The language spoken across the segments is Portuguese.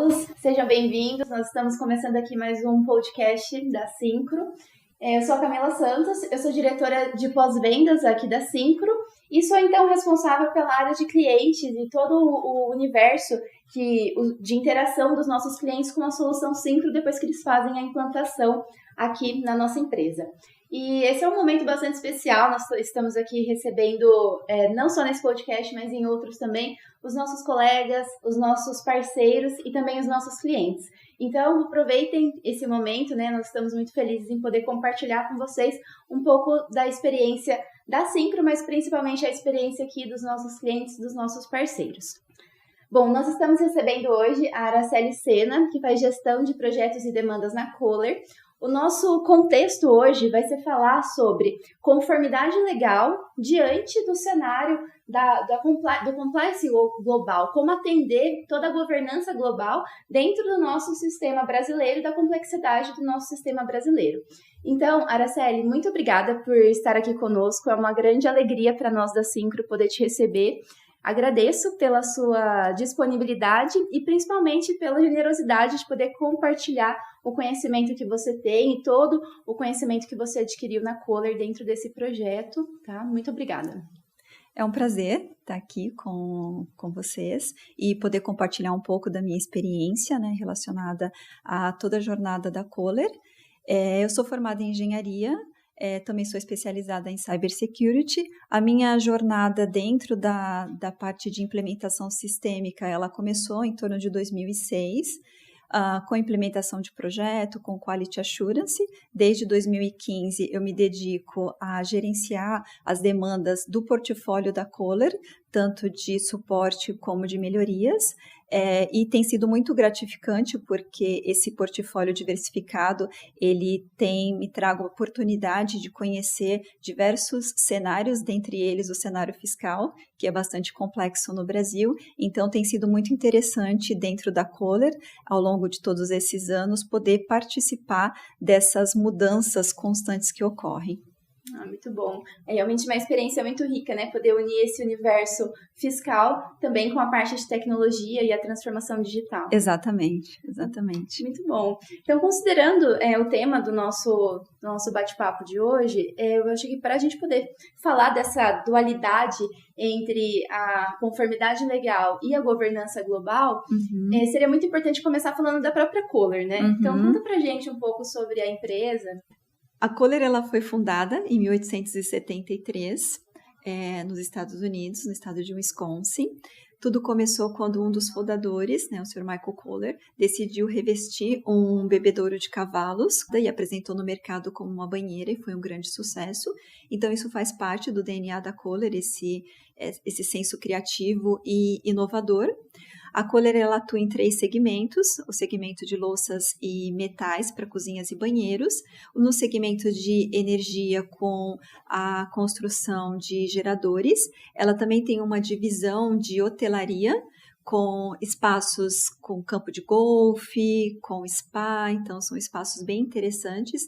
todos, sejam bem-vindos. Nós estamos começando aqui mais um podcast da Syncro. Eu sou a Camila Santos, eu sou diretora de pós-vendas aqui da Syncro e sou então responsável pela área de clientes e todo o universo de interação dos nossos clientes com a solução Syncro depois que eles fazem a implantação aqui na nossa empresa. E esse é um momento bastante especial, nós estamos aqui recebendo, não só nesse podcast, mas em outros também, os nossos colegas, os nossos parceiros e também os nossos clientes. Então, aproveitem esse momento, né? Nós estamos muito felizes em poder compartilhar com vocês um pouco da experiência da Syncro, mas principalmente a experiência aqui dos nossos clientes, dos nossos parceiros. Bom, nós estamos recebendo hoje a Araceli Sena, que faz gestão de projetos e demandas na Kohler. O nosso contexto hoje vai ser falar sobre conformidade legal diante do cenário do compliance global, como atender toda a governança global dentro do nosso sistema brasileiro e da complexidade do nosso sistema brasileiro. Então, Araceli, muito obrigada por estar aqui conosco, é uma grande alegria para nós da Syncro poder te receber. Agradeço pela sua disponibilidade e principalmente pela generosidade de poder compartilhar o conhecimento que você tem e todo o conhecimento que você adquiriu na Kohler dentro desse projeto, tá? Muito obrigada. É um prazer estar aqui com vocês e poder compartilhar um pouco da minha experiência, né, relacionada a toda a jornada da Kohler. Eu sou formada em engenharia, também sou especializada em cybersecurity. A minha jornada dentro da parte de implementação sistêmica, ela começou em torno de 2006, com implementação de projeto, com Quality Assurance. Desde 2015, eu me dedico a gerenciar as demandas do portfólio da Kohler, tanto de suporte como de melhorias, e tem sido muito gratificante porque esse portfólio diversificado, ele me traga a oportunidade de conhecer diversos cenários, dentre eles o cenário fiscal, que é bastante complexo no Brasil. Então tem sido muito interessante dentro da Kohler, ao longo de todos esses anos, poder participar dessas mudanças constantes que ocorrem. Muito bom. É realmente uma experiência muito rica, né? Poder unir esse universo fiscal também com a parte de tecnologia e a transformação digital. Exatamente. Muito bom. Então, considerando o tema do nosso bate-papo de hoje, eu acho que para a gente poder falar dessa dualidade entre a conformidade legal e a governança global, seria muito importante começar falando da própria Kohler, né? Então, conta pra gente um pouco sobre a empresa. A Kohler, ela foi fundada em 1873, nos Estados Unidos, no estado de Wisconsin. Tudo começou quando um dos fundadores, né, o Sr. Michael Kohler, decidiu revestir um bebedouro de cavalos e apresentou no mercado como uma banheira e foi um grande sucesso. Então, isso faz parte do DNA da Kohler, esse senso criativo e inovador. A Kohler, ela atua em 3 segmentos: o segmento de louças e metais para cozinhas e banheiros, no segmento de energia com a construção de geradores. Ela também tem uma divisão de hotelaria, com espaços com campo de golfe, com spa, então são espaços bem interessantes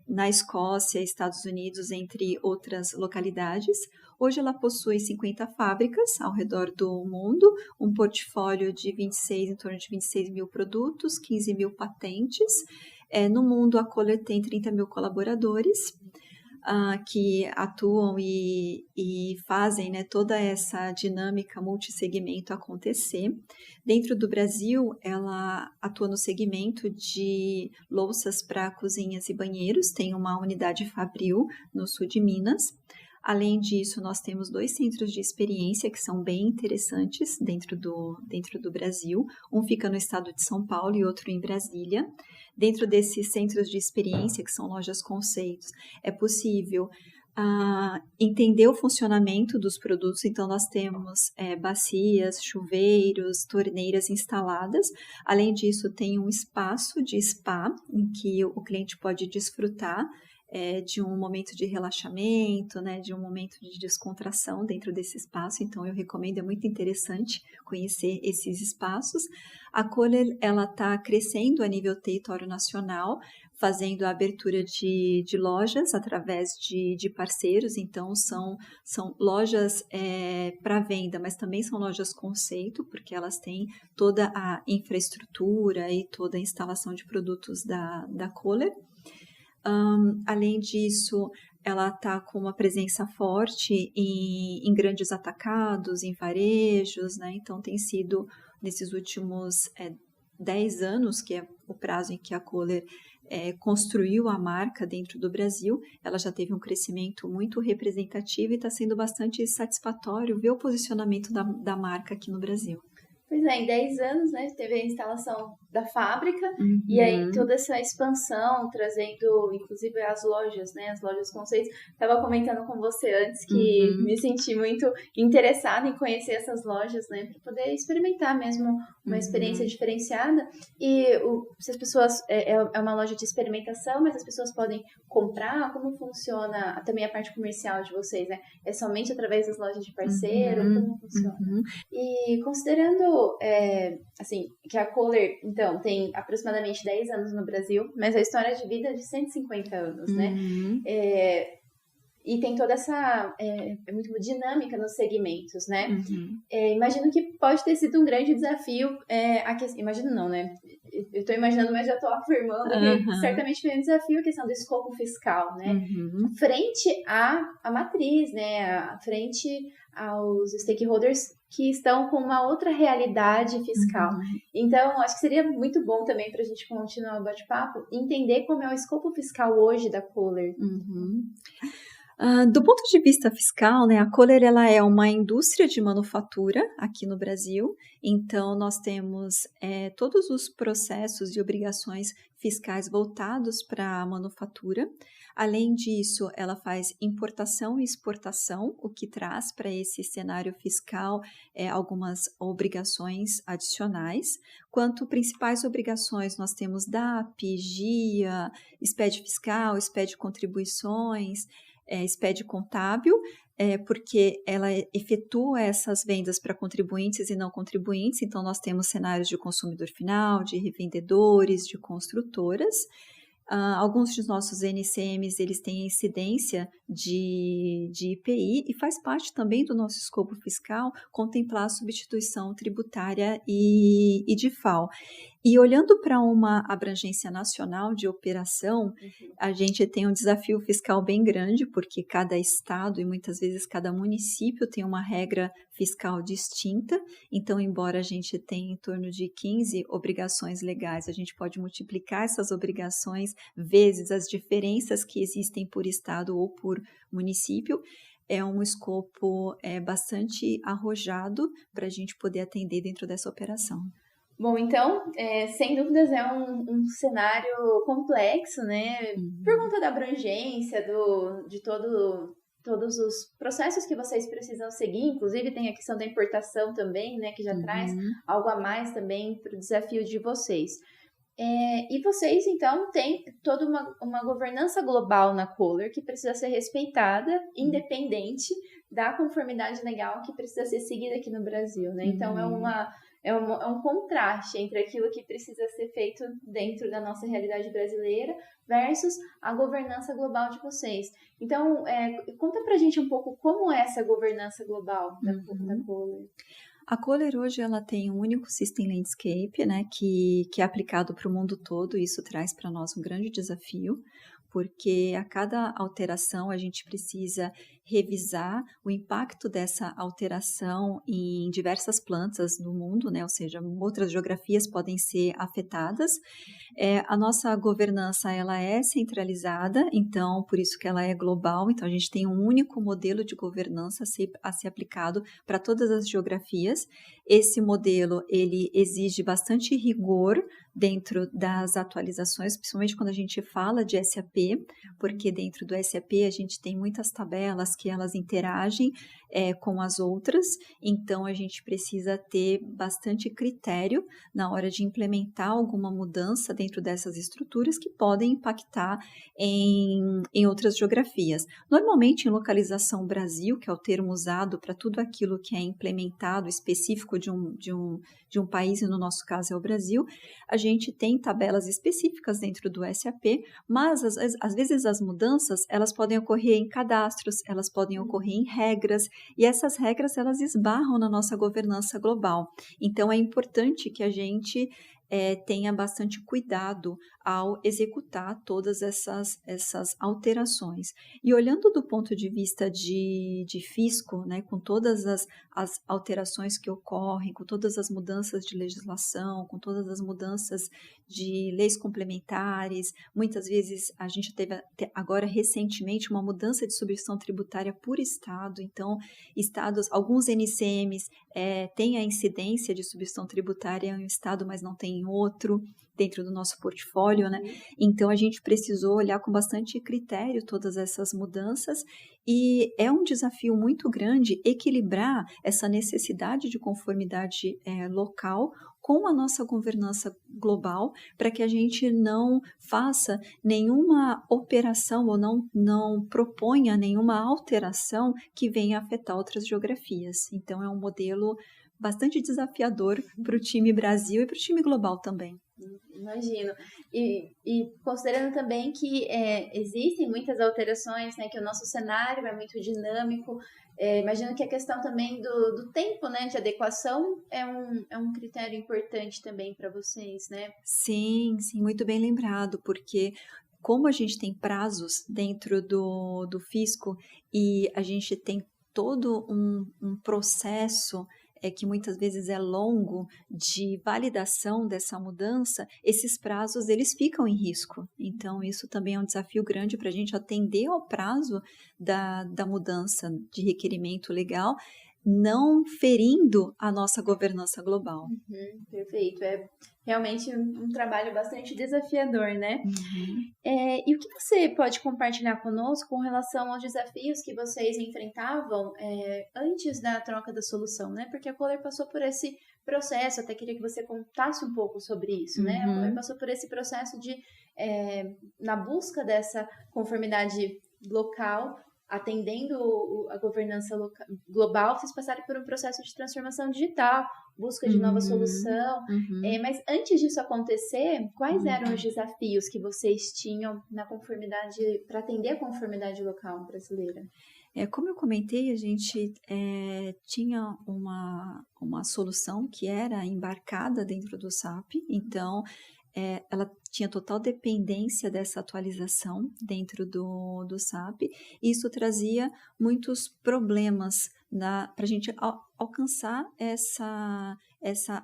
na Escócia, Estados Unidos, entre outras localidades. Hoje ela possui 50 fábricas ao redor do mundo, um portfólio de em torno de 26 mil produtos, 15 mil patentes. No mundo, a Kohler tem 30 mil colaboradores, que atuam e fazem, né, toda essa dinâmica multissegmento acontecer. Dentro do Brasil, ela atua no segmento de louças para cozinhas e banheiros, tem uma unidade fabril no sul de Minas. Além disso, nós temos 2 centros de experiência que são bem interessantes dentro do Brasil. Um fica no estado de São Paulo e outro em Brasília. Dentro desses centros de experiência, que são lojas conceitos, é possível entender o funcionamento dos produtos. Então, nós temos bacias, chuveiros, torneiras instaladas. Além disso, tem um espaço de spa em que o cliente pode desfrutar de um momento de relaxamento, né, de um momento de descontração dentro desse espaço. Então, eu recomendo, é muito interessante conhecer esses espaços. A Kohler, ela está crescendo a nível território nacional, fazendo a abertura de lojas através de parceiros. Então, são lojas para venda, mas também são lojas conceito, porque elas têm toda a infraestrutura e toda a instalação de produtos da Kohler. Além disso, ela está com uma presença forte em grandes atacados, em varejos, né? Então, tem sido, nesses últimos 10 anos, que é o prazo em que a Kohler construiu a marca dentro do Brasil, ela já teve um crescimento muito representativo e está sendo bastante satisfatório ver o posicionamento da marca aqui no Brasil. Pois é, em 10 anos, né, teve a instalação da fábrica, e aí toda essa expansão, trazendo inclusive as lojas, né, as lojas conceitos. Estava comentando com você antes que me senti muito interessada em conhecer essas lojas, né, para poder experimentar mesmo uma experiência diferenciada. E se as pessoas, é uma loja de experimentação, mas as pessoas podem comprar, como funciona também a parte comercial de vocês, né? É somente através das lojas de parceiro? Como funciona? E considerando assim, que a Kohler, então, tem aproximadamente 10 anos no Brasil, mas a história de vida é de 150 anos, né? E tem toda essa muito dinâmica nos segmentos, né? Imagino que pode ter sido um grande desafio, imagino não, né? Eu estou imaginando, mas já estou afirmando que certamente foi um desafio a questão do escopo fiscal, né? Frente à matriz, né? Frente aos stakeholders que estão com uma outra realidade fiscal. Então, acho que seria muito bom também para a gente continuar o bate-papo, entender como é o escopo fiscal hoje da Kohler. Do ponto de vista fiscal, né, a Kohler ela é uma indústria de manufatura aqui no Brasil, então nós temos todos os processos e obrigações fiscais voltados para a manufatura. Além disso, ela faz importação e exportação, o que traz para esse cenário fiscal algumas obrigações adicionais. Quanto principais obrigações, nós temos DAP, GIA, SPED fiscal, SPED contribuições, SPED contábil, porque ela efetua essas vendas para contribuintes e não contribuintes, então nós temos cenários de consumidor final, de revendedores, de construtoras. Alguns dos nossos NCMs, eles têm incidência de IPI e faz parte também do nosso escopo fiscal contemplar a substituição tributária e de FAO. E olhando para uma abrangência nacional de operação, a gente tem um desafio fiscal bem grande, porque cada estado e muitas vezes cada município tem uma regra fiscal distinta. Então, embora a gente tenha em torno de 15 obrigações legais, a gente pode multiplicar essas obrigações vezes as diferenças que existem por estado ou por município. É um escopo bastante arrojado para a gente poder atender dentro dessa operação. Bom, então, sem dúvidas é um cenário complexo, né? Por conta da abrangência, de todos os processos que vocês precisam seguir, inclusive tem a questão da importação também, né? Que já traz algo a mais também para o desafio de vocês. E vocês, então, têm toda uma governança global na Kohler que precisa ser respeitada, independente da conformidade legal que precisa ser seguida aqui no Brasil, né? Então, é um contraste entre aquilo que precisa ser feito dentro da nossa realidade brasileira versus a governança global de vocês. Então, conta pra gente um pouco como é essa governança global da Kohler. A Kohler hoje ela tem um único System Landscape, né, que é aplicado para o mundo todo, e isso traz para nós um grande desafio, porque a cada alteração a gente precisa revisar o impacto dessa alteração em diversas plantas do mundo, né? Ou seja, outras geografias podem ser afetadas. A nossa governança ela é centralizada, então por isso que ela é global, então a gente tem um único modelo de governança a ser aplicado para todas as geografias. Esse modelo ele exige bastante rigor dentro das atualizações, principalmente quando a gente fala de SAP, porque dentro do SAP a gente tem muitas tabelas que elas interagem com as outras, então a gente precisa ter bastante critério na hora de implementar alguma mudança dentro dessas estruturas que podem impactar em outras geografias. Normalmente, em localização Brasil, que é o termo usado para tudo aquilo que é implementado específico de um país, e no nosso caso é o Brasil, a gente tem tabelas específicas dentro do SAP, mas às vezes as mudanças elas podem ocorrer em cadastros, elas podem ocorrer em regras, e essas regras elas esbarram na nossa governança global. Então é importante que a gente tenha bastante cuidado ao executar todas essas alterações. E olhando do ponto de vista de fisco, né, com todas as alterações que ocorrem, com todas as mudanças de legislação, com todas as mudanças de leis complementares, muitas vezes a gente teve agora recentemente uma mudança de substituição tributária por estado, então estados, alguns NCMs têm a incidência de substituição tributária em um estado, mas não tem em outro, dentro do nosso portfólio, né? Então, a gente precisou olhar com bastante critério todas essas mudanças e é um desafio muito grande equilibrar essa necessidade de conformidade local com a nossa governança global, para que a gente não faça nenhuma operação ou não proponha nenhuma alteração que venha afetar outras geografias. Então, é um modelo bastante desafiador para o time Brasil e para o time global também. Imagino. E considerando também que existem muitas alterações, né, que o nosso cenário é muito dinâmico, imagino que a questão também do tempo, né, de adequação é um critério importante também para vocês, né? Sim, muito bem lembrado, porque como a gente tem prazos dentro do fisco e a gente tem todo um processo que muitas vezes é longo de validação dessa mudança, esses prazos eles ficam em risco. Então, isso também é um desafio grande para a gente atender ao prazo da mudança de requerimento legal, não ferindo a nossa governança global. Perfeito. É realmente um trabalho bastante desafiador, né? E o que você pode compartilhar conosco com relação aos desafios que vocês enfrentavam antes da troca da solução, né? Porque a Kohler passou por esse processo, até queria que você contasse um pouco sobre isso, né? A Kohler passou por esse processo de, na busca dessa conformidade local, atendendo a governança global, vocês passaram por um processo de transformação digital, busca de nova solução. Mas antes disso acontecer, quais eram os desafios que vocês tinham na conformidade, para atender a conformidade local brasileira? Como eu comentei, a gente tinha uma solução que era embarcada dentro do SAP, então ela tinha total dependência dessa atualização dentro do SAP, e isso trazia muitos problemas para a gente alcançar essa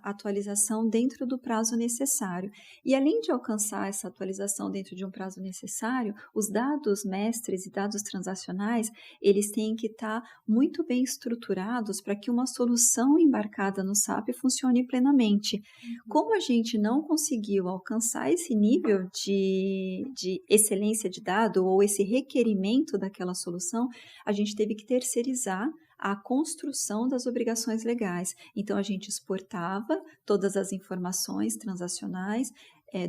atualização dentro do prazo necessário. E além de alcançar essa atualização dentro de um prazo necessário, os dados mestres e dados transacionais, eles têm que estar muito bem estruturados para que uma solução embarcada no SAP funcione plenamente. Como a gente não conseguiu alcançar esse nível de excelência de dado ou esse requerimento daquela solução, a gente teve que terceirizar a construção das obrigações legais. Então, a gente exportava todas as informações transacionais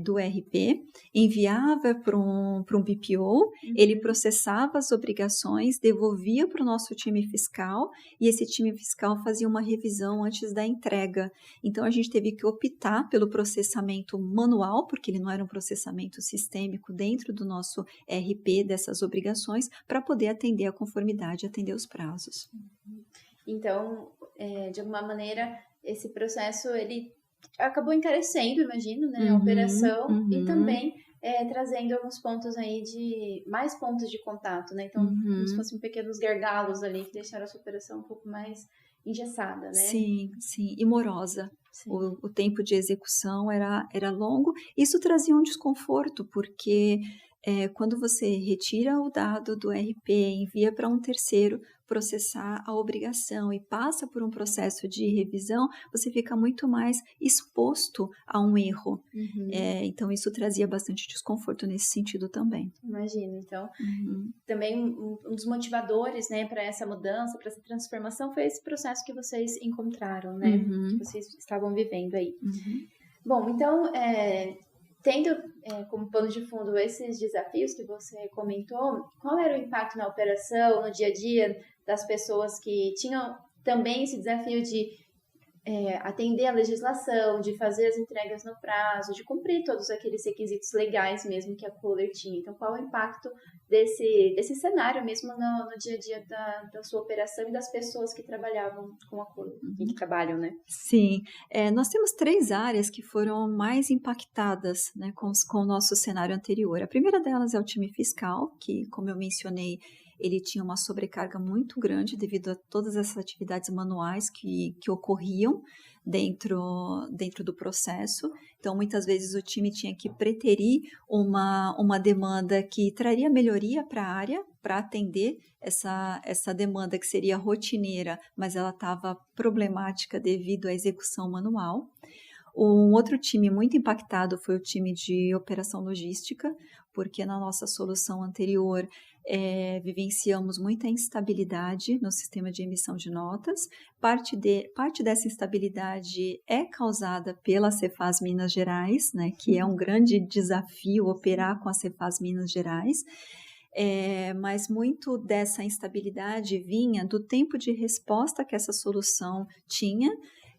do ERP, enviava para um BPO, ele processava as obrigações, devolvia para o nosso time fiscal, e esse time fiscal fazia uma revisão antes da entrega. Então, a gente teve que optar pelo processamento manual, porque ele não era um processamento sistêmico dentro do nosso ERP dessas obrigações, para poder atender a conformidade, atender os prazos. Então, de alguma maneira, esse processo, ele acabou encarecendo, imagino, né, a operação e também trazendo alguns pontos aí mais pontos de contato, né? Então, como se fossem pequenos gargalos ali que deixaram a sua operação um pouco mais engessada, né? Sim, e morosa. O tempo de execução era longo. Isso trazia um desconforto, porque quando você retira o dado do ERP, envia para um terceiro processar a obrigação e passa por um processo de revisão, você fica muito mais exposto a um erro. Então, isso trazia bastante desconforto nesse sentido também. Imagino. Então, também um dos motivadores, né, para essa mudança, para essa transformação, foi esse processo que vocês encontraram, né? Que vocês estavam vivendo aí. Bom, então, tendo como pano de fundo esses desafios que você comentou, qual era o impacto na operação, no dia a dia das pessoas que tinham também esse desafio de atender a legislação, de fazer as entregas no prazo, de cumprir todos aqueles requisitos legais mesmo que a Kohler tinha? Então, qual o impacto desse cenário mesmo no dia a dia da sua operação e das pessoas que trabalhavam com a Kohler, que trabalham, né? Sim, nós temos 3 áreas que foram mais impactadas, né, com o nosso cenário anterior. A primeira delas é o time fiscal, que, como eu mencionei, ele tinha uma sobrecarga muito grande devido a todas essas atividades manuais que ocorriam dentro do processo. Então, muitas vezes o time tinha que preterir uma demanda que traria melhoria para a área, para atender essa demanda que seria rotineira, mas ela estava problemática devido à execução manual. Um outro time muito impactado foi o time de operação logística, porque na nossa solução anterior vivenciamos muita instabilidade no sistema de emissão de notas. Parte dessa instabilidade é causada pela Cefaz Minas Gerais, né, que é um grande desafio operar com a Cefaz Minas Gerais. Mas muito dessa instabilidade vinha do tempo de resposta que essa solução tinha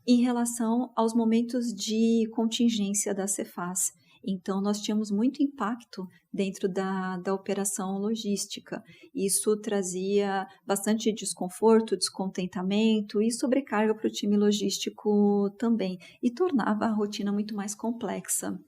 em relação aos momentos de contingência da Cefaz. Então, nós tínhamos muito impacto dentro da operação logística. Isso trazia bastante desconforto, descontentamento e sobrecarga para o time logístico também, e tornava a rotina muito mais complexa.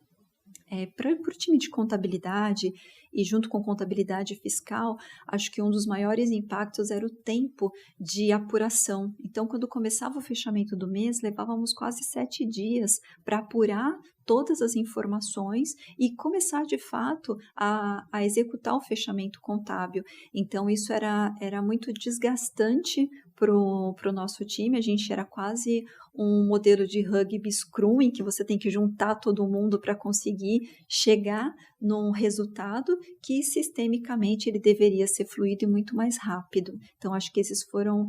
Para o time de contabilidade e junto com contabilidade fiscal, acho que um dos maiores impactos era o tempo de apuração. Então, quando começava o fechamento do mês, levávamos quase 7 dias para apurar todas as informações e começar, de fato, a executar o fechamento contábil. Então, isso era muito desgastante para o nosso time. A gente era quase um modelo de rugby scrum, em que você tem que juntar todo mundo para conseguir chegar num resultado que, sistemicamente, ele deveria ser fluido e muito mais rápido. Então, acho que esses foram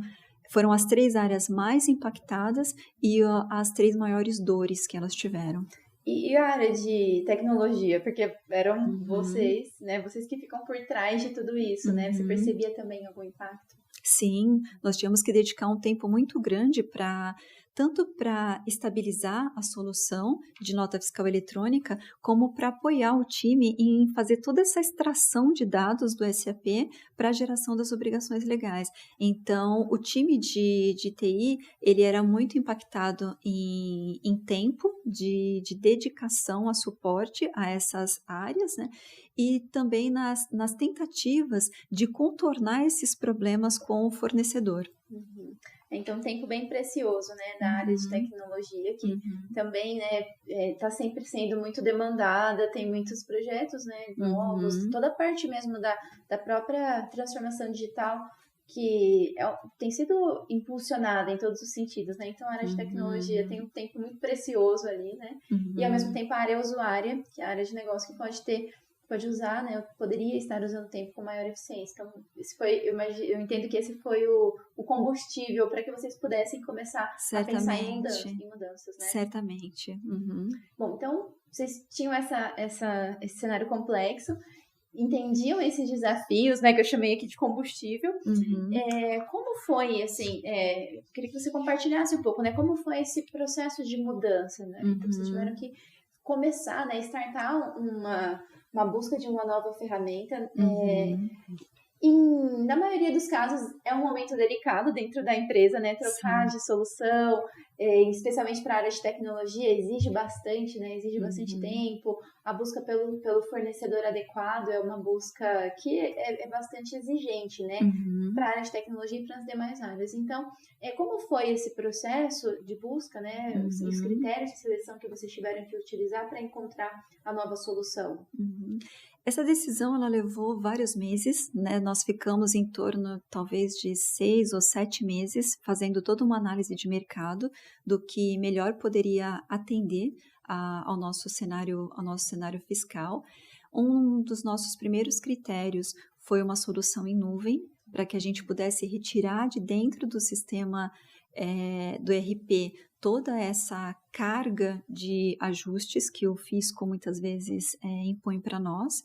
as 3 áreas mais impactadas e as 3 maiores dores que elas tiveram. E a área de tecnologia? Porque eram vocês, né? Vocês que ficam por trás de tudo isso, né? Você percebia também algum impacto? Sim, nós tínhamos que dedicar um tempo muito grande tanto para estabilizar a solução de nota fiscal eletrônica, como para apoiar o time em fazer toda essa extração de dados do SAP para a geração das obrigações legais. Então, o time de TI, ele era muito impactado em tempo de dedicação a suporte a essas áreas, né? E também nas tentativas de contornar esses problemas com o fornecedor. Então, um tempo bem precioso, né, na área de tecnologia, que também, né, está sempre sendo muito demandada, tem muitos projetos, né, novos, toda a parte mesmo da própria transformação digital que tem sido impulsionada em todos os sentidos, né, então a área de tecnologia tem um tempo muito precioso ali, né, e ao mesmo tempo a área usuária, que é a área de negócio que pode usar, né? Eu poderia estar usando o tempo com maior eficiência. Então, eu entendo que esse foi o combustível para que vocês pudessem começar a pensar em mudanças, né? Certamente. Bom, então, vocês tinham esse cenário complexo, entendiam esses desafios, né? Que eu chamei aqui de combustível. Como foi, assim, queria que você compartilhasse um pouco, né? Como foi esse processo de mudança, né? Então, vocês tiveram que começar, né? Startar uma busca de uma nova ferramenta. Na maioria dos casos, é um momento delicado dentro da empresa, né? Trocar de solução, especialmente para a área de tecnologia, exige bastante, né? Exige bastante tempo. A busca pelo fornecedor adequado é uma busca que é bastante exigente, né? Para a área de tecnologia e para as demais áreas. Então, como foi esse processo de busca, né? Os critérios de seleção que vocês tiveram que utilizar para encontrar a nova solução? Essa decisão, ela levou vários meses, né? Nós ficamos em torno, talvez, de 6 ou 7 meses, fazendo toda uma análise de mercado do que melhor poderia atender ao nosso cenário fiscal. Um dos nossos primeiros critérios foi uma solução em nuvem, para que a gente pudesse retirar de dentro do sistema do ERP toda essa carga de ajustes que o fisco muitas vezes impõe para nós.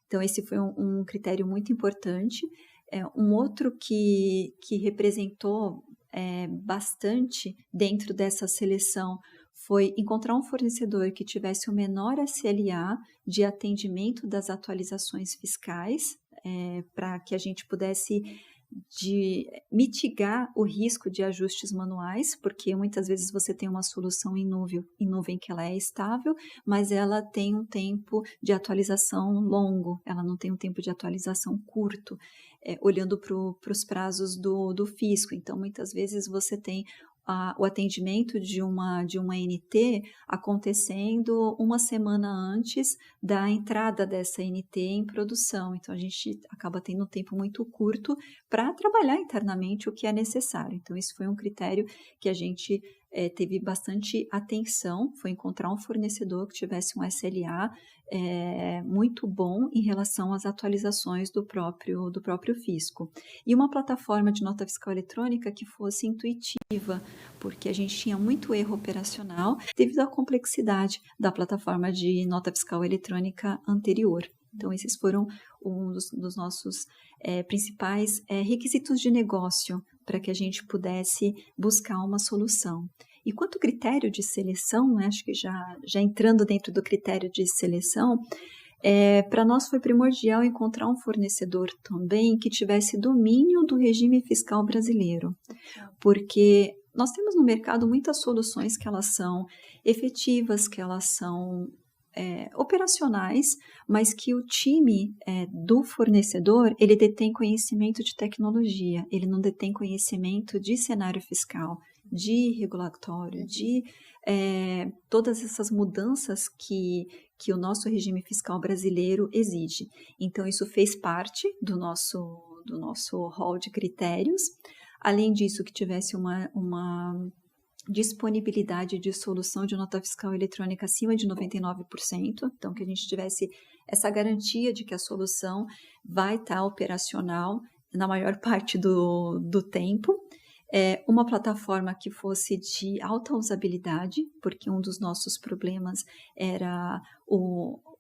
Então, esse foi um critério muito importante. Um outro que representou bastante dentro dessa seleção foi encontrar um fornecedor que tivesse o menor SLA de atendimento das atualizações fiscais, para que a gente pudesse mitigar o risco de ajustes manuais, porque muitas vezes você tem uma solução em nuvem que ela é estável, mas ela tem um tempo de atualização longo, ela não tem um tempo de atualização curto, olhando para os prazos do fisco. Então, muitas vezes você tem o atendimento de uma NT acontecendo uma semana antes da entrada dessa NT em produção. Então, a gente acaba tendo um tempo muito curto para trabalhar internamente o que é necessário. Então, isso foi um critério que a gente teve bastante atenção, foi encontrar um fornecedor que tivesse um SLA muito bom em relação às atualizações do próprio fisco. E uma plataforma de nota fiscal eletrônica que fosse intuitiva, porque a gente tinha muito erro operacional devido à complexidade da plataforma de nota fiscal eletrônica anterior. Então, esses foram um dos nossos principais requisitos de negócio para que a gente pudesse buscar uma solução. E quanto ao critério de seleção, né, acho que já entrando dentro do critério de seleção, para nós foi primordial encontrar um fornecedor também que tivesse domínio do regime fiscal brasileiro, porque nós temos no mercado muitas soluções que elas são efetivas, que elas são operacionais, mas que o time do fornecedor, ele detém conhecimento de tecnologia, ele não detém conhecimento de cenário fiscal, de regulatório, de todas essas mudanças que o nosso regime fiscal brasileiro exige. Então, isso fez parte do nosso rol de critérios. Além disso, que tivesse uma disponibilidade de solução de nota fiscal eletrônica acima de 99%, então que a gente tivesse essa garantia de que a solução vai estar operacional na maior parte do tempo. Uma plataforma que fosse de alta usabilidade, porque um dos nossos problemas era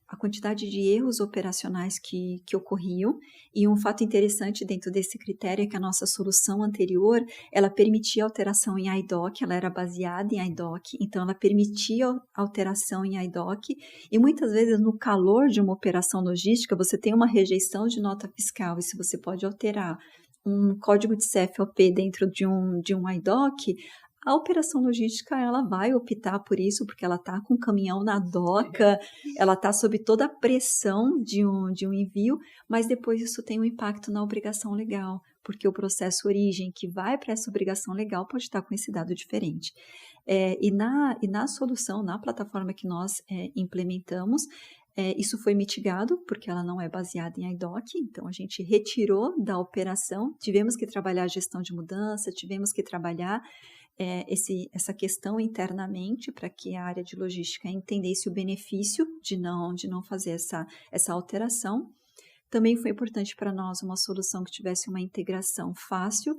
a quantidade de erros operacionais que ocorriam, e um fato interessante dentro desse critério é que a nossa solução anterior, ela permitia alteração em IDOC, ela era baseada em IDOC, então ela permitia alteração em IDOC, e muitas vezes no calor de uma operação logística, você tem uma rejeição de nota fiscal, e se você pode alterar um código de CFOP dentro de um IDOC, a operação logística ela vai optar por isso, porque ela está com o caminhão na doca, ela está sob toda a pressão de um envio, mas depois isso tem um impacto na obrigação legal, porque o processo origem que vai para essa obrigação legal pode estar com esse dado diferente. E na solução, na plataforma que nós implementamos, isso foi mitigado, porque ela não é baseada em IDOC, então a gente retirou da operação, tivemos que trabalhar a gestão de mudança, tivemos que trabalhar essa questão internamente para que a área de logística entendesse o benefício de não fazer essa alteração. Também foi importante para nós uma solução que tivesse uma integração fácil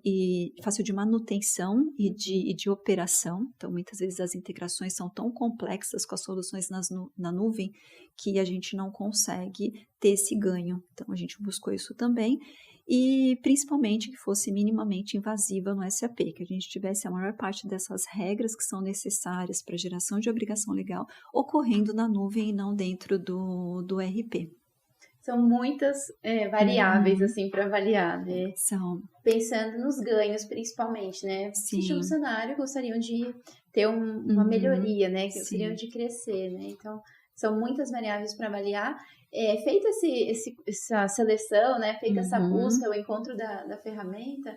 e fácil de manutenção e de operação. Então, muitas vezes as integrações são tão complexas com as soluções na nuvem que a gente não consegue ter esse ganho. Então, a gente buscou isso também. E principalmente que fosse minimamente invasiva no SAP, que a gente tivesse a maior parte dessas regras que são necessárias para a geração de obrigação legal ocorrendo na nuvem e não dentro do ERP. São muitas variáveis, assim, para avaliar, né? São. Pensando nos ganhos, principalmente, né? Sim. Se o funcionário gostariam de ter uma melhoria, né? Que gostariam de crescer, né? Então, são muitas variáveis para avaliar. Feita essa seleção, né? Feita essa busca, o encontro da ferramenta,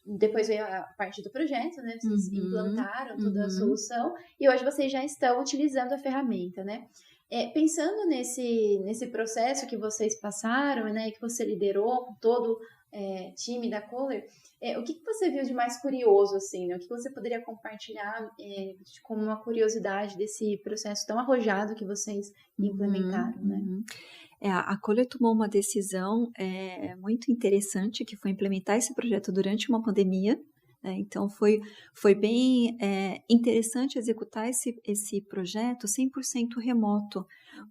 depois veio a parte do projeto, né? Vocês implantaram toda a solução e hoje vocês já estão utilizando a ferramenta, né? Pensando nesse processo que vocês passaram, né? Que você liderou com todo time da Kohler, o que você viu de mais curioso, assim, né? O que você poderia compartilhar como uma curiosidade desse processo tão arrojado que vocês implementaram, né? A Kohler tomou uma decisão muito interessante, que foi implementar esse projeto durante uma pandemia. Então, foi bem interessante executar esse projeto 100% remoto,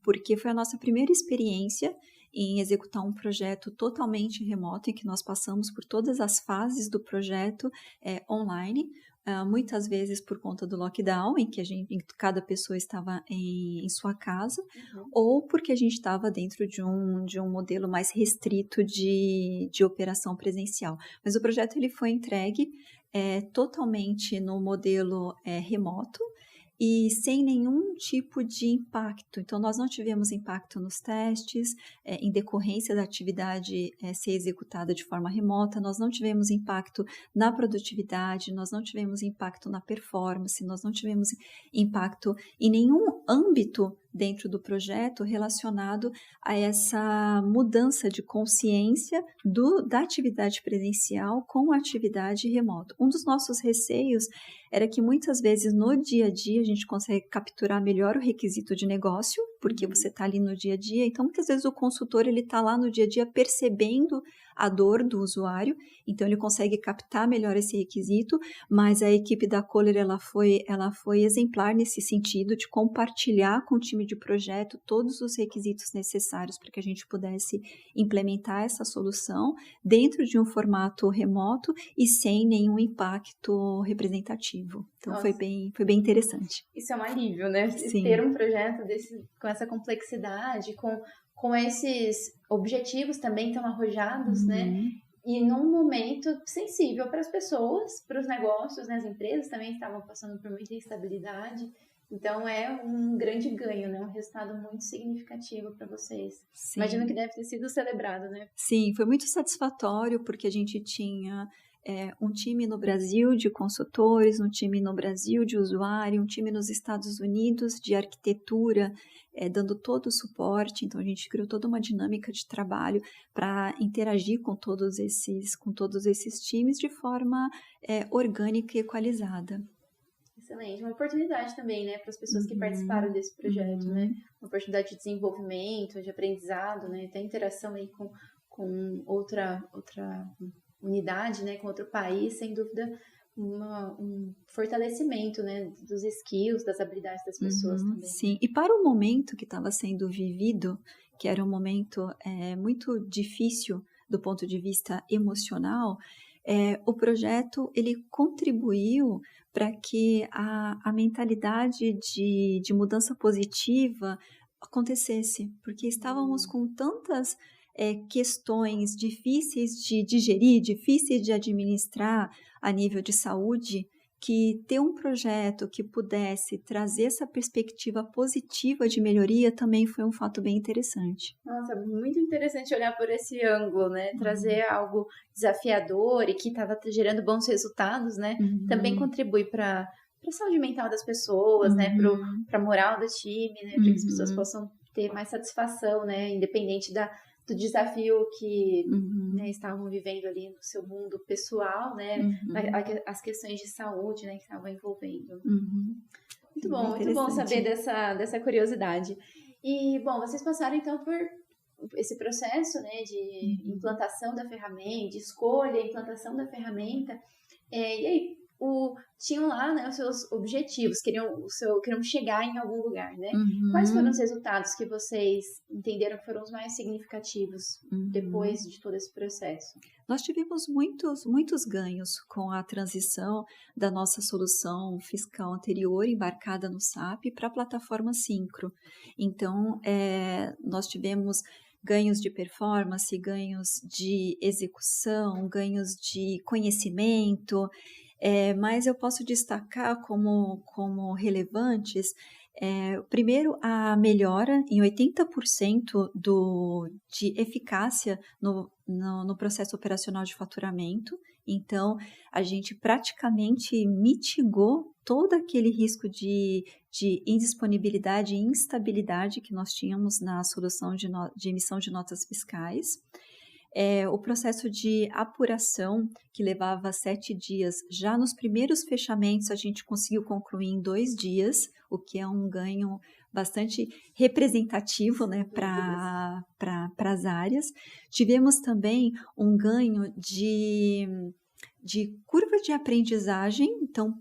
porque foi a nossa primeira experiência em executar um projeto totalmente remoto, em que nós passamos por todas as fases do projeto online, muitas vezes por conta do lockdown, em que cada pessoa estava em sua casa, ou porque a gente estava dentro de um modelo mais restrito de operação presencial. Mas o projeto ele foi entregue totalmente no modelo remoto, e sem nenhum tipo de impacto. Então, nós não tivemos impacto nos testes, em decorrência da atividade ser executada de forma remota, nós não tivemos impacto na produtividade, nós não tivemos impacto na performance, nós não tivemos impacto em nenhum âmbito dentro do projeto relacionado a essa mudança de consciência da atividade presencial com a atividade remota. Um dos nossos receios era que muitas vezes no dia a dia a gente consegue capturar melhor o requisito de negócio, porque você está ali no dia a dia, então muitas vezes o consultor ele está lá no dia a dia percebendo a dor do usuário, então ele consegue captar melhor esse requisito, mas a equipe da Kohler ela foi exemplar nesse sentido de compartilhar com o time de projeto todos os requisitos necessários para que a gente pudesse implementar essa solução dentro de um formato remoto e sem nenhum impacto representativo. Então foi bem interessante. Isso é um alívio, né? Sim. Ter um projeto com essa complexidade, com esses objetivos também tão arrojados, né? E num momento sensível para as pessoas, para os negócios, né? As empresas também estavam passando por muita instabilidade. Então, é um grande ganho, né? Um resultado muito significativo para vocês. Sim. Imagino que deve ter sido celebrado, né? Sim, foi muito satisfatório, porque a gente tinha um time no Brasil de consultores, um time no Brasil de usuário, um time nos Estados Unidos de arquitetura, dando todo o suporte. Então, a gente criou toda uma dinâmica de trabalho para interagir com todos esses times de forma orgânica e equalizada. Excelente. Uma oportunidade também, né, para as pessoas que participaram desse projeto, né? Uma oportunidade de desenvolvimento, de aprendizado, né? Até interação aí com outra unidade, né? Com outro país, sem dúvida, um fortalecimento, né? Dos skills, das habilidades das pessoas também. Sim, e para o momento que estava sendo vivido, que era um momento muito difícil do ponto de vista emocional, o projeto ele contribuiu para que a mentalidade de mudança positiva acontecesse, porque estávamos com tantas questões difíceis de digerir, difíceis de administrar a nível de saúde, que ter um projeto que pudesse trazer essa perspectiva positiva de melhoria também foi um fato bem interessante. Nossa, muito interessante olhar por esse ângulo, né? Trazer algo desafiador e que estava gerando bons resultados, né? Também contribui para a saúde mental das pessoas, né? Para a moral do time, né? Para que as pessoas possam ter mais satisfação, né? Independente do desafio que né, estavam vivendo ali no seu mundo pessoal, né? As questões de saúde, né, que estavam envolvendo. Muito bom saber dessa curiosidade. E, bom, vocês passaram então por esse processo, né, de implantação da ferramenta, de escolha e implantação da ferramenta. E aí, tinham lá, né, os seus objetivos, queriam chegar em algum lugar, né? Quais foram os resultados que vocês entenderam que foram os mais significativos depois de todo esse processo? Nós tivemos muitos ganhos com a transição da nossa solução fiscal anterior, embarcada no SAP, para a plataforma Syncro. Então, nós tivemos ganhos de performance, ganhos de execução, ganhos de conhecimento, mas eu posso destacar como relevantes, primeiro, a melhora em 80% de eficácia no processo operacional de faturamento. Então, a gente praticamente mitigou todo aquele risco de indisponibilidade e instabilidade que nós tínhamos na solução de emissão de notas fiscais. O processo de apuração, que levava 7 dias, já nos primeiros fechamentos a gente conseguiu concluir em 2 dias, o que é um ganho bastante representativo, né, para as áreas. Tivemos também um ganho de curva de aprendizagem. Então,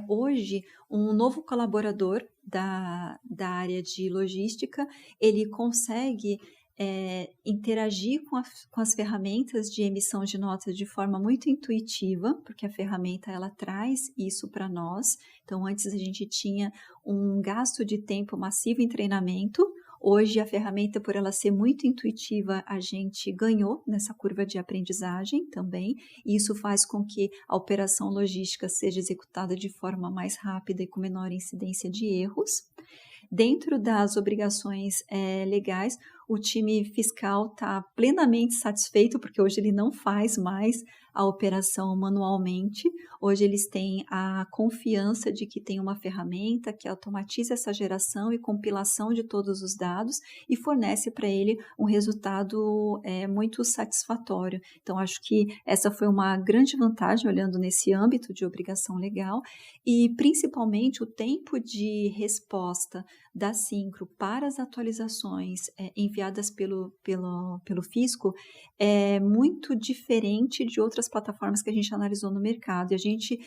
hoje, um novo colaborador da área de logística, ele consegue interagir com as ferramentas de emissão de notas de forma muito intuitiva, porque a ferramenta ela traz isso para nós. Então, antes a gente tinha um gasto de tempo massivo em treinamento. Hoje, a ferramenta, por ela ser muito intuitiva, a gente ganhou nessa curva de aprendizagem também, e isso faz com que a operação logística seja executada de forma mais rápida e com menor incidência de erros. Dentro das obrigações legais, o time fiscal está plenamente satisfeito, porque hoje ele não faz mais a operação manualmente. Hoje eles têm a confiança de que tem uma ferramenta que automatiza essa geração e compilação de todos os dados e fornece para ele um resultado muito satisfatório. Então, acho que essa foi uma grande vantagem olhando nesse âmbito de obrigação legal, e principalmente o tempo de resposta da Syncro para as atualizações enviadas pelo fisco é muito diferente de outras plataformas que a gente analisou no mercado. E a gente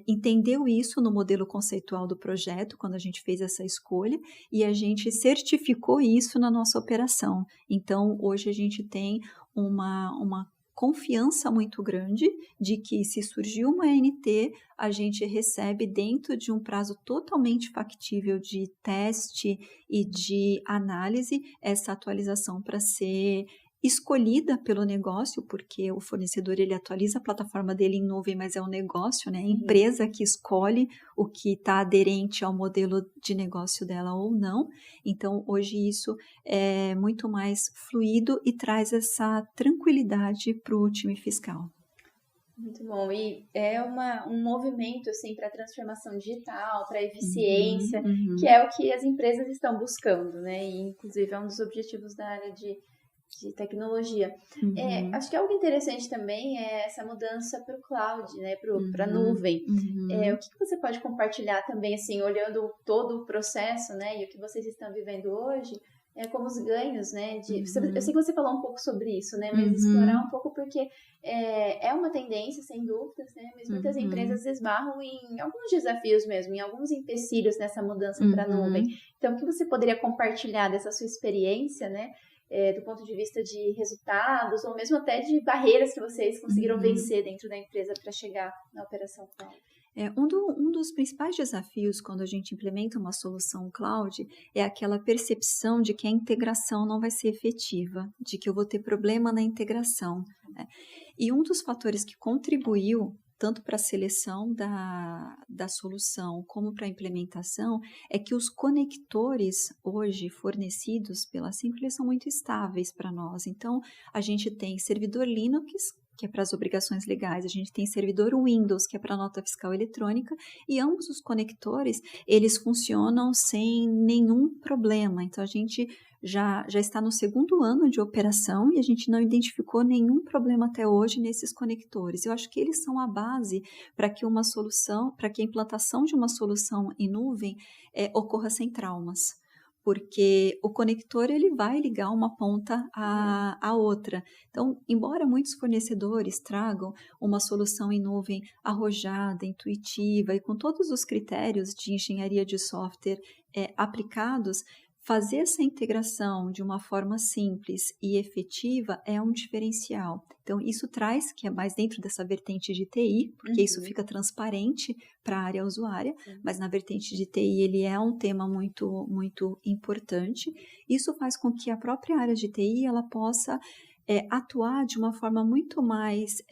entendeu isso no modelo conceitual do projeto, quando a gente fez essa escolha, e a gente certificou isso na nossa operação. Então, hoje a gente tem uma confiança muito grande de que, se surgir uma ANT, a gente recebe dentro de um prazo totalmente factível de teste e de análise essa atualização para ser escolhida pelo negócio, porque o fornecedor ele atualiza a plataforma dele em nuvem, mas é o negócio, né? A empresa que escolhe o que está aderente ao modelo de negócio dela ou não. Então, hoje isso é muito mais fluido e traz essa tranquilidade para o time fiscal. Muito bom. E é um movimento assim, para a transformação digital, para a eficiência, que é o que as empresas estão buscando, né? E, inclusive, é um dos objetivos da área de tecnologia. Acho que algo interessante também é essa mudança para o cloud, né, para a nuvem. O que você pode compartilhar também, assim, olhando todo o processo, né, e o que vocês estão vivendo hoje, como os ganhos, né, eu sei que você falou um pouco sobre isso, né, mas explorar um pouco, porque é uma tendência, sem dúvidas, né, mas muitas empresas esbarram em alguns desafios mesmo, em alguns empecilhos nessa mudança para a nuvem. Então, o que você poderia compartilhar dessa sua experiência, né, do ponto de vista de resultados, ou mesmo até de barreiras que vocês conseguiram vencer dentro da empresa para chegar na operação cloud? Um dos principais desafios quando a gente implementa uma solução cloud é aquela percepção de que a integração não vai ser efetiva, de que eu vou ter problema na integração, né? E um dos fatores que contribuiu tanto para a seleção da solução como para a implementação, é que os conectores hoje fornecidos pela Syncro, eles são muito estáveis para nós. Então, a gente tem servidor Linux, que é para as obrigações legais, a gente tem servidor Windows, que é para a nota fiscal eletrônica, e ambos os conectores, eles funcionam sem nenhum problema. Então, a gente já está no 2º ano de operação e a gente não identificou nenhum problema até hoje nesses conectores. Eu acho que eles são a base para que a implantação de uma solução em nuvem ocorra sem traumas. Porque o conector ele vai ligar uma ponta à outra. Então, embora muitos fornecedores tragam uma solução em nuvem arrojada, intuitiva e com todos os critérios de engenharia de software aplicados, fazer essa integração de uma forma simples e efetiva é um diferencial. Então, isso traz, que é mais dentro dessa vertente de TI, porque isso fica transparente para a área usuária, mas na vertente de TI ele é um tema muito, muito importante. Isso faz com que a própria área de TI ela possa atuar de uma forma muito mais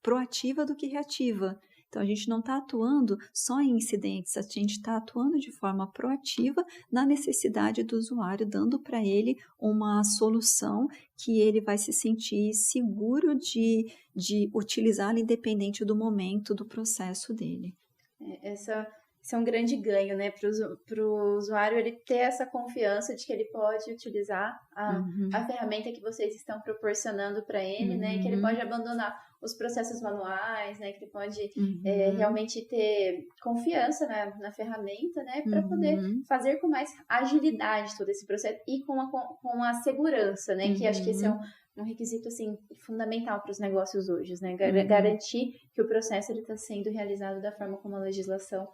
proativa do que reativa. Então, a gente não está atuando só em incidentes, a gente está atuando de forma proativa na necessidade do usuário, dando para ele uma solução que ele vai se sentir seguro de utilizá-la independente do momento do processo dele. Esse é um grande ganho, né, para o usuário ele ter essa confiança de que ele pode utilizar a ferramenta que vocês estão proporcionando para ele, né, e que ele pode abandonar os processos manuais, né, que ele pode realmente ter confiança na ferramenta, né, para poder fazer com mais agilidade todo esse processo e com a segurança, né, que acho que esse é um requisito assim fundamental para os negócios hoje, né, garantir que o processo está sendo realizado da forma como a legislação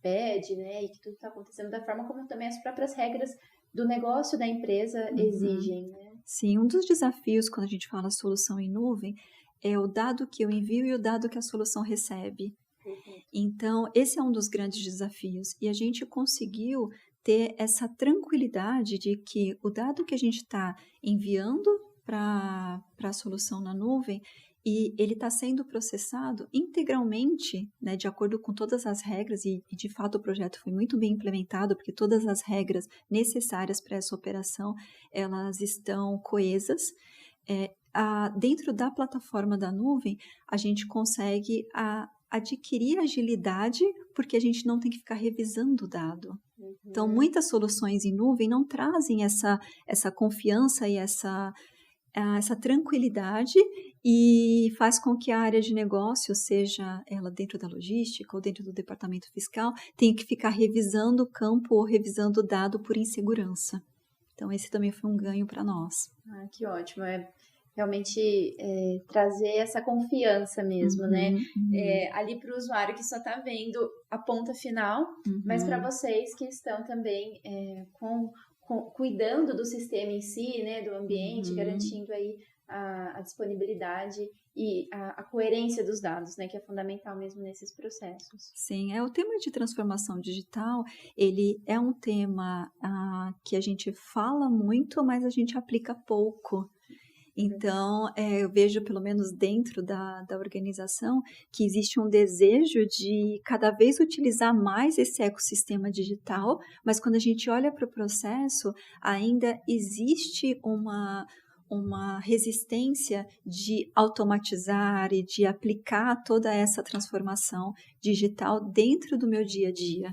pede, né, e que tudo está acontecendo da forma como também as próprias regras do negócio da empresa exigem, né? Sim, um dos desafios quando a gente fala solução em nuvem é o dado que eu envio e o dado que a solução recebe. Então, esse é um dos grandes desafios e a gente conseguiu ter essa tranquilidade de que o dado que a gente está enviando para a solução na nuvem e ele está sendo processado integralmente, né, de acordo com todas as regras e de fato o projeto foi muito bem implementado porque todas as regras necessárias para essa operação elas estão coesas. Dentro da plataforma da nuvem, a gente consegue adquirir agilidade porque a gente não tem que ficar revisando o dado. Então, muitas soluções em nuvem não trazem essa confiança e essa tranquilidade e faz com que a área de negócio, seja ela dentro da logística ou dentro do departamento fiscal, tenha que ficar revisando o campo ou revisando o dado por insegurança. Então, esse também foi um ganho para nós. Que ótimo, realmente trazer essa confiança mesmo, né? Ali para o usuário que só está vendo a ponta final, mas para vocês que estão também cuidando do sistema em si, né? Do ambiente, garantindo aí a disponibilidade e a coerência dos dados, né? Que é fundamental mesmo nesses processos. Sim, o tema de transformação digital, ele é um tema que a gente fala muito, mas a gente aplica pouco. Então, eu vejo, pelo menos dentro da organização, que existe um desejo de cada vez utilizar mais esse ecossistema digital, mas quando a gente olha para o processo, ainda existe uma resistência de automatizar e de aplicar toda essa transformação digital dentro do meu dia a dia.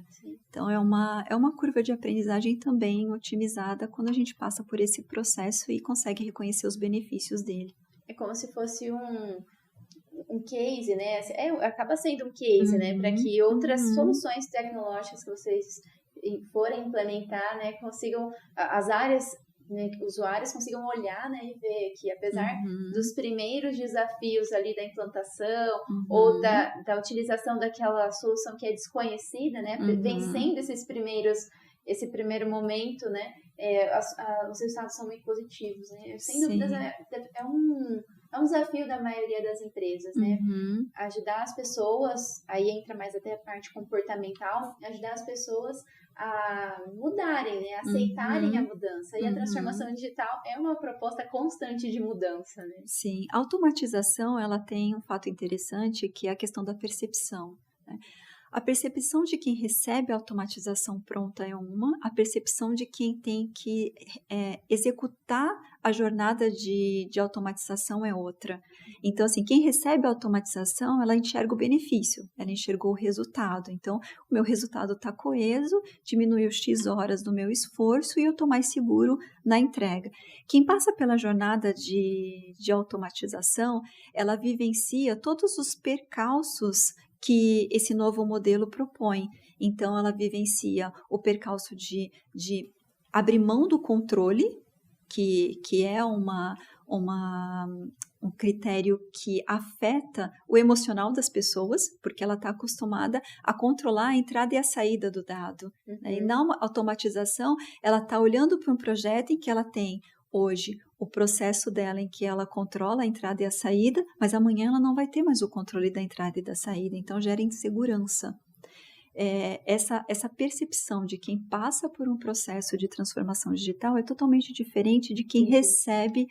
Então, é uma curva de aprendizagem também otimizada quando a gente passa por esse processo e consegue reconhecer os benefícios dele. É como se fosse um case, né? Acaba sendo um case, né? Para que outras soluções tecnológicas que vocês forem implementar, né? Consigam, as áreas, né, usuários consigam olhar, né, e ver que apesar dos primeiros desafios ali da implantação ou da utilização daquela solução que é desconhecida, né, vencendo esse primeiro momento, né, os resultados são muito positivos, né? Sem dúvidas é um desafio da maioria das empresas, né? Ajudar as pessoas, aí entra mais até a parte comportamental, ajudar as pessoas a mudarem, né? A aceitarem a mudança. E a transformação digital é uma proposta constante de mudança, né? Sim, a automatização, ela tem um fato interessante que é a questão da percepção, né? A percepção de quem recebe a automatização pronta é uma, a percepção de quem tem que executar a jornada de automatização é outra. Então, assim, quem recebe a automatização, ela enxerga o benefício, ela enxergou o resultado. Então, o meu resultado está coeso, diminuiu X horas do meu esforço e eu estou mais seguro na entrega. Quem passa pela jornada de automatização, ela vivencia todos os percalços que esse novo modelo propõe. Então, ela vivencia o percalço de um um critério que afeta o emocional das pessoas, porque ela está acostumada a controlar a entrada e a saída do dado. Né? E na automatização, ela está olhando para um projeto em que ela tem hoje o processo dela em que ela controla a entrada e a saída, mas amanhã ela não vai ter mais o controle da entrada e da saída, então gera insegurança. Essa percepção de quem passa por um processo de transformação digital é totalmente diferente de quem recebe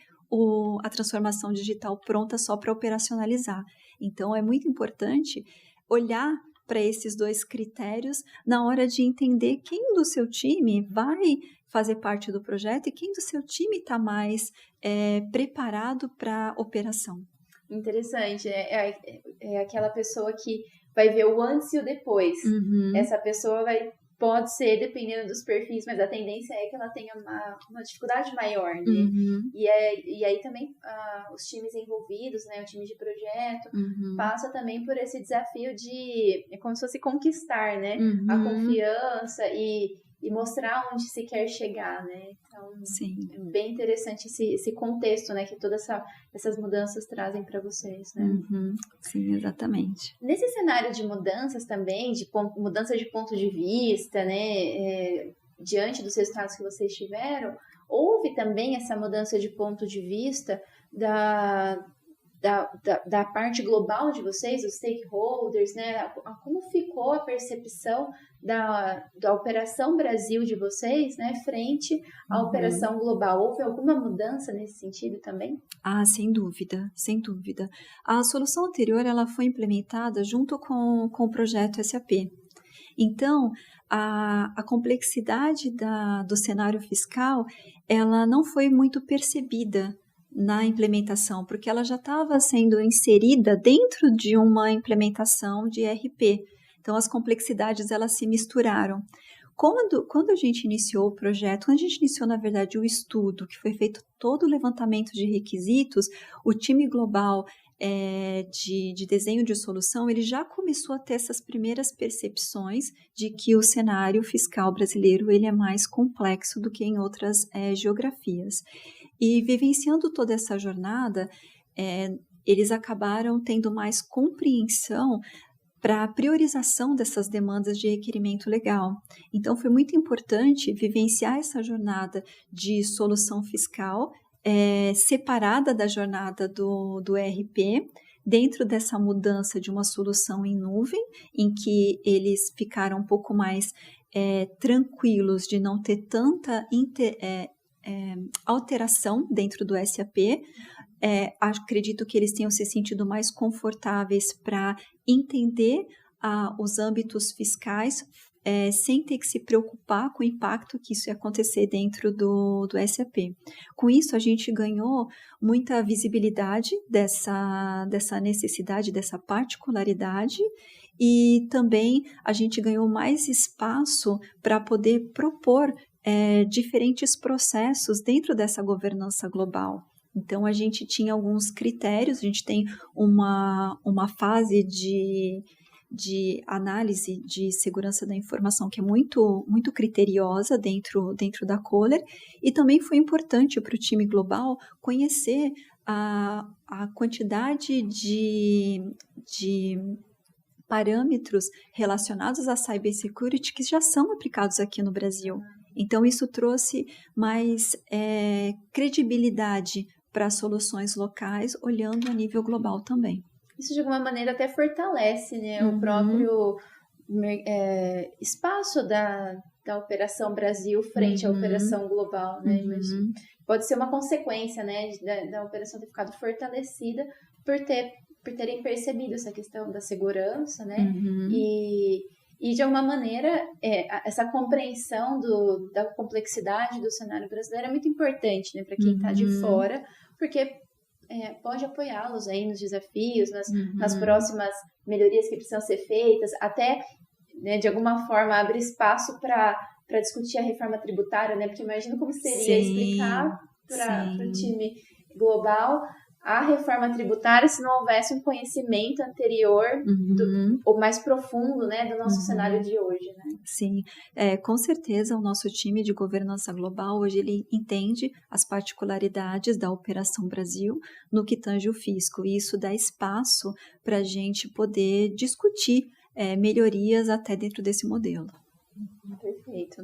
a transformação digital pronta só para operacionalizar. Então, é muito importante olhar para esses dois critérios na hora de entender quem do seu time vai fazer parte do projeto e quem do seu time está mais preparado para a operação. Interessante, é aquela pessoa que vai ver o antes e o depois. Essa pessoa pode ser, dependendo dos perfis, mas a tendência é que ela tenha uma dificuldade maior, né? E aí também os times envolvidos, né, o time de projeto, passa também por esse desafio de, é como se fosse conquistar, né, a confiança e mostrar onde se quer chegar, né? Então, Sim. É bem interessante esse contexto, né, que todas essas mudanças trazem para vocês, né? Sim, exatamente. Nesse cenário de mudanças também, mudança de ponto de vista, né, diante dos resultados que vocês tiveram, houve também essa mudança de ponto de vista da parte global de vocês, os stakeholders, né? Como ficou a percepção da Operação Brasil de vocês, né, frente à Operação Global? Houve alguma mudança nesse sentido também? Sem dúvida, sem dúvida. A solução anterior ela foi implementada junto com o projeto SAP. Então, a complexidade do cenário fiscal, ela não foi muito percebida na implementação, porque ela já estava sendo inserida dentro de uma implementação de ERP. Então, as complexidades elas se misturaram. Quando a gente iniciou o projeto, quando a gente iniciou, na verdade, o estudo, que foi feito todo o levantamento de requisitos, o time global de desenho de solução, ele já começou a ter essas primeiras percepções de que o cenário fiscal brasileiro ele é mais complexo do que em outras geografias. E vivenciando toda essa jornada, eles acabaram tendo mais compreensão para a priorização dessas demandas de requerimento legal. Então, foi muito importante vivenciar essa jornada de solução fiscal separada da jornada do ERP, dentro dessa mudança de uma solução em nuvem, em que eles ficaram um pouco mais tranquilos de não ter tanta alteração dentro do SAP. Acredito que eles tenham se sentido mais confortáveis para entender os âmbitos fiscais sem ter que se preocupar com o impacto que isso ia acontecer dentro do SAP. Com isso, a gente ganhou muita visibilidade dessa necessidade, dessa particularidade, e também a gente ganhou mais espaço para poder propor diferentes processos dentro dessa governança global. Então, a gente tinha alguns critérios, a gente tem uma fase de análise de segurança da informação que é muito, muito criteriosa dentro da Kohler, e também foi importante para o time global conhecer a quantidade de parâmetros relacionados à cybersecurity que já são aplicados aqui no Brasil. Então, isso trouxe mais credibilidade para as soluções locais, olhando a nível global também. Isso, de alguma maneira, até fortalece, né, o próprio espaço da Operação Brasil frente à Operação Global, né? Pode ser uma consequência, né, da operação ter ficado fortalecida por terem percebido essa questão da segurança, né? E, de alguma maneira, essa compreensão da complexidade do cenário brasileiro é muito importante, né, para quem está de fora, porque pode apoiá-los aí nos desafios, nas próximas melhorias que precisam ser feitas, até, né, de alguma forma, abre espaço para discutir a reforma tributária, né? Porque imagino como seria explicar para o time global à reforma tributária se não houvesse um conhecimento anterior, ou mais profundo, né, do nosso cenário de hoje, né? Sim, com certeza o nosso time de governança global hoje ele entende as particularidades da Operação Brasil no que tange o fisco, e isso dá espaço para a gente poder discutir melhorias até dentro desse modelo. Perfeito.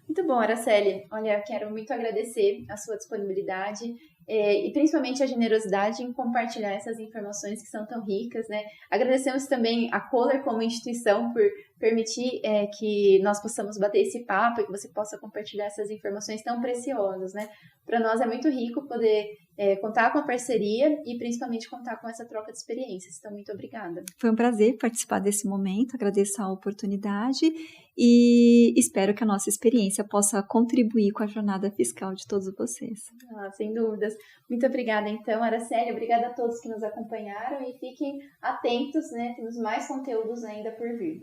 Muito bom, Araceli. Olha, quero muito agradecer a sua disponibilidade e principalmente a generosidade em compartilhar essas informações que são tão ricas, né? Agradecemos também a Kohler como instituição por permitir que nós possamos bater esse papo e que você possa compartilhar essas informações tão preciosas, né? Para nós é muito rico poder contar com a parceria e principalmente contar com essa troca de experiências. Então, muito obrigada. Foi um prazer participar desse momento, agradeço a oportunidade e espero que a nossa experiência possa contribuir com a jornada fiscal de todos vocês. Sem dúvidas. Muito obrigada, então, Araceli. Obrigada a todos que nos acompanharam e fiquem atentos, né? Temos mais conteúdos ainda por vir.